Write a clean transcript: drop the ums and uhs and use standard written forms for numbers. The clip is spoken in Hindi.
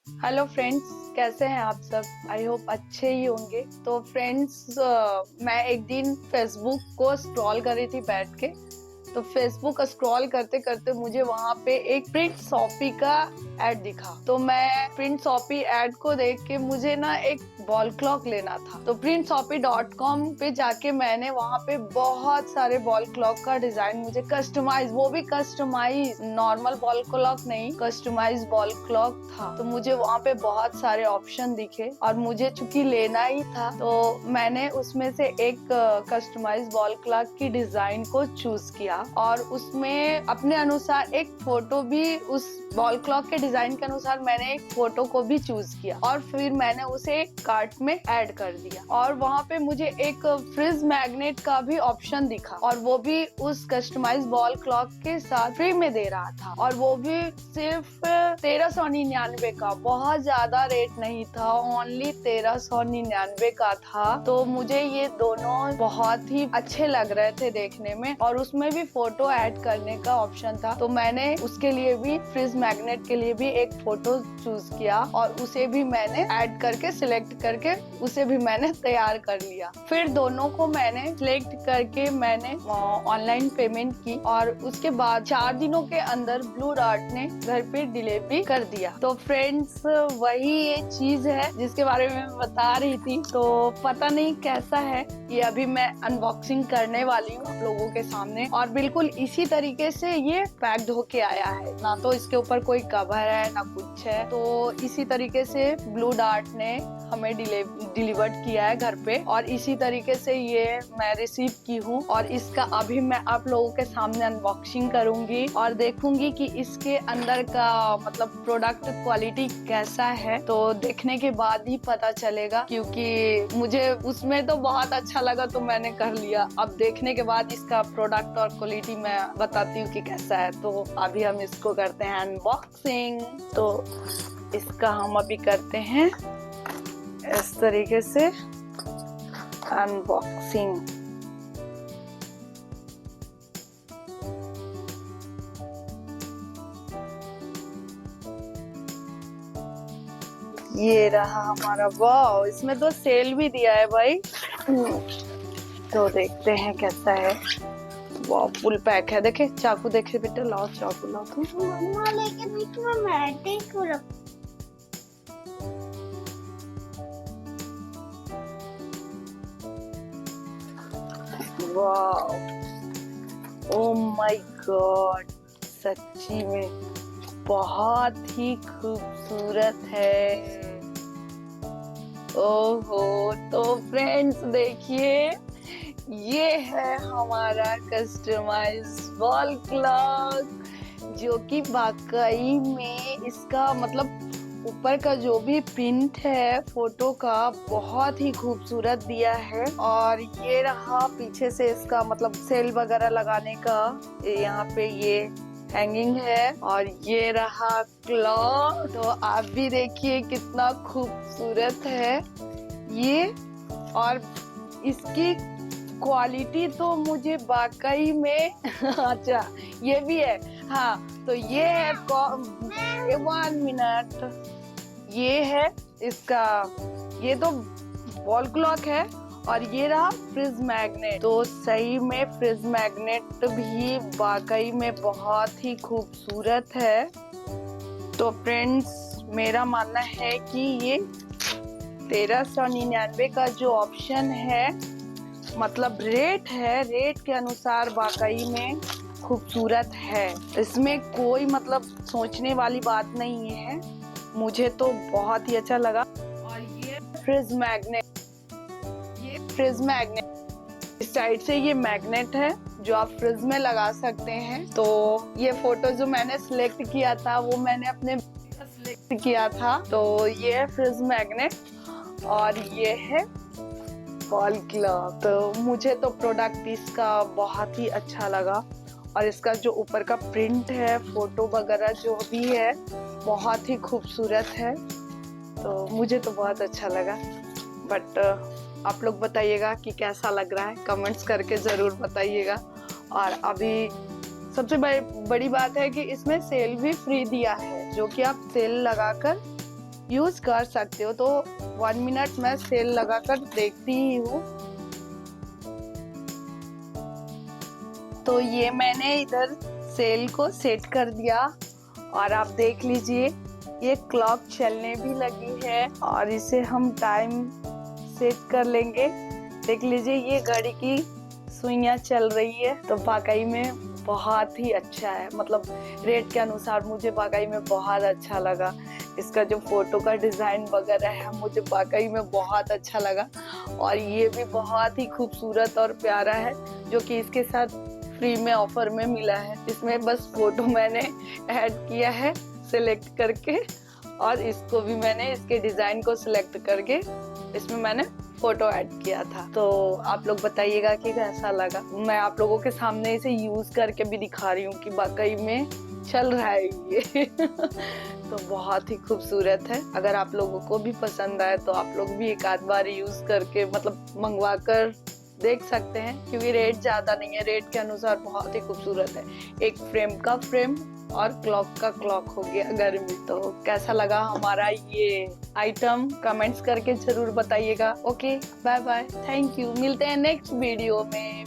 हेलो फ्रेंड्स, कैसे हैं आप सब? आई होप अच्छे ही होंगे। तो फ्रेंड्स, मैं एक दिन फेसबुक को स्क्रॉल कर रही थी बैठ के। तो फेसबुक स्क्रॉल करते करते मुझे वहां पे एक प्रिंट शॉपी का एड दिखा। तो मैं प्रिंट शॉपी एड को देख के मुझे ना एक वॉल क्लॉक लेना था। तो printshopee.com पे जाके मैंने वहां पे बहुत सारे वॉल क्लॉक का डिजाइन, मुझे कस्टमाइज, वो भी कस्टमाइज, नॉर्मल वॉल क्लॉक नहीं, कस्टमाइज वॉल क्लॉक था। तो मुझे वहां पे बहुत सारे ऑप्शन दिखे और मुझे चूंकि लेना ही था तो मैंने उसमें से एक कस्टमाइज वॉल क्लॉक की डिजाइन को चूज किया और उसमें अपने अनुसार एक फोटो भी, उस वॉल क्लॉक के डिजाइन के अनुसार मैंने एक फोटो को भी चूज किया और फिर मैंने उसे कार्ट में ऐड कर दिया। और वहां पे मुझे एक फ्रिज मैग्नेट का भी ऑप्शन दिखा और वो भी उस कस्टमाइज वॉल क्लॉक के साथ फ्री में दे रहा था और वो भी सिर्फ 1399 का, बहुत ज्यादा रेट नहीं था, ओनली 1399 का था। तो मुझे ये दोनों बहुत ही अच्छे लग रहे थे देखने में और उसमें भी फोटो ऐड करने का ऑप्शन था। तो मैंने उसके लिए भी, फ्रिज मैग्नेट के लिए भी एक फोटो चूज किया और उसे भी मैंने ऐड करके, सिलेक्ट करके उसे भी मैंने तैयार कर लिया। फिर दोनों को मैंने सिलेक्ट करके मैंने ऑनलाइन पेमेंट की और उसके बाद 4 दिनों के अंदर ब्लू डार्ट ने घर पे डिलीवरी कर दिया। तो फ्रेंड्स, वही ये चीज है जिसके बारे में मैं बता रही थी। तो पता नहीं कैसा है, ये अभी मैं अनबॉक्सिंग करने वाली हूँ आप लोगों के सामने और बिल्कुल इसी तरीके से ये पैक्ड होके आया है। ना तो इसके ऊपर कोई कवर है ना कुछ है। तो इसी तरीके से ब्लू डार्ट ने हमें डिलीवर्ड किया है घर पे और इसी तरीके से ये मैं रिसीव की हूँ और इसका अभी मैं आप लोगों के सामने अनबॉक्सिंग करूंगी और देखूंगी कि इसके अंदर का मतलब प्रोडक्ट क्वालिटी कैसा है। तो देखने के बाद ही पता चलेगा, क्योंकि मुझे उसमें तो बहुत अच्छा लगा तो मैंने कर लिया। अब देखने के बाद इसका प्रोडक्ट और क्वालिटी मैं बताती हूँ कि कैसा है। तो अभी हम इसको करते हैं अनबॉक्सिंग। तो इसका हम अभी करते हैं इस तरीके से अनबॉक्सिंग। ये रहा हमारा। वाह, इसमें तो सेल भी दिया है भाई। तो देखते हैं कैसा है। वाह, फुल पैक है। देखे चाकू, देखे बेटा, लाओ चाकू लाओ तुम। मम्मा लेकिन इसमें मैटिक वाह, ओ माय गॉड, सच्ची में बहुत ही खूबसूरत है। ओहो, तो फ्रेंड्स देखिए, ये है हमारा कस्टमाइज वॉल क्लॉक, जो कि वाकई में इसका मतलब ऊपर का जो भी प्रिंट है फोटो का बहुत ही खूबसूरत दिया है। और ये रहा पीछे से इसका मतलब सेल वगैरह लगाने का, यहाँ पे ये हैंगिंग है और ये रहा क्लॉक। तो आप भी देखिए कितना खूबसूरत है ये। और इसकी क्वालिटी तो मुझे वाकई में अच्छा, ये भी है। हाँ, तो ये है 1 मिनट, ये है इसका, ये तो वॉल क्लॉक है और ये रहा फ्रिज मैग्नेट। तो सही में फ्रिज मैग्नेट भी वाकई में बहुत ही खूबसूरत है। तो फ्रेंड्स, मेरा मानना है कि ये 1399 का जो ऑप्शन है, मतलब रेट है, रेट के अनुसार वाकई में खूबसूरत है। इसमें कोई मतलब सोचने वाली बात नहीं है। मुझे तो बहुत ही अच्छा लगा। और ये फ्रिज मैग्नेट, ये फ्रिज मैग्नेट, इस साइड से ये मैग्नेट है जो आप फ्रिज में लगा सकते हैं। तो ये फोटो जो मैंने सिलेक्ट किया था वो मैंने अपने सिलेक्ट किया था। तो ये है फ्रिज मैग्नेट और ये है वॉल क्लॉक। तो मुझे तो प्रोडक्ट इसका बहुत ही अच्छा लगा और इसका जो ऊपर का प्रिंट है, फोटो वगैरह जो भी है, बहुत ही खूबसूरत है। तो मुझे तो बहुत अच्छा लगा। बट आप लोग बताइएगा कि कैसा लग रहा है, कमेंट्स करके जरूर बताइएगा। और अभी सबसे बड़ी बात है कि इसमें सेल भी फ्री दिया है, जो कि आप सेल लगाकर यूज कर सकते हो। तो 1 मिनट मैं सेल लगाकर देखती ही हूँ। तो ये मैंने इधर सेल को सेट कर दिया और आप देख लीजिए ये क्लॉक चलने भी लगी है और इसे हम टाइम सेट कर लेंगे। देख लीजिए ये घड़ी की सुइयां चल रही है। तो वाकई में बहुत ही अच्छा है, मतलब रेट के अनुसार मुझे वाकई में बहुत अच्छा लगा। इसका जो फोटो का डिजाइन वगैरह है मुझे वाकई में बहुत अच्छा लगा और ये भी बहुत ही खूबसूरत और प्यारा है, जो कि इसके साथ फ्री में ऑफर में मिला है। इसमें बस फोटो मैंने ऐड किया है सिलेक्ट करके और इसको भी मैंने इसके डिजाइन को सिलेक्ट करके इसमें मैंने फोटो ऐड किया था। तो आप लोग बताइएगा कि कैसा लगा। मैं आप लोगों के सामने इसे यूज करके भी दिखा रही हूँ कि वाकई में चल रहा है ये तो बहुत ही खूबसूरत है। अगर आप लोगों को भी पसंद आए तो आप लोग भी एक आध बार यूज करके मतलब मंगवा कर देख सकते हैं, क्योंकि रेट ज्यादा नहीं है, रेट के अनुसार बहुत ही खूबसूरत है। एक फ्रेम का फ्रेम और क्लॉक का क्लॉक हो गया गर्मी। तो कैसा लगा हमारा ये आइटम कमेंट्स करके जरूर बताइएगा। Okay, bye bye, thank you, मिलते हैं नेक्स्ट वीडियो में।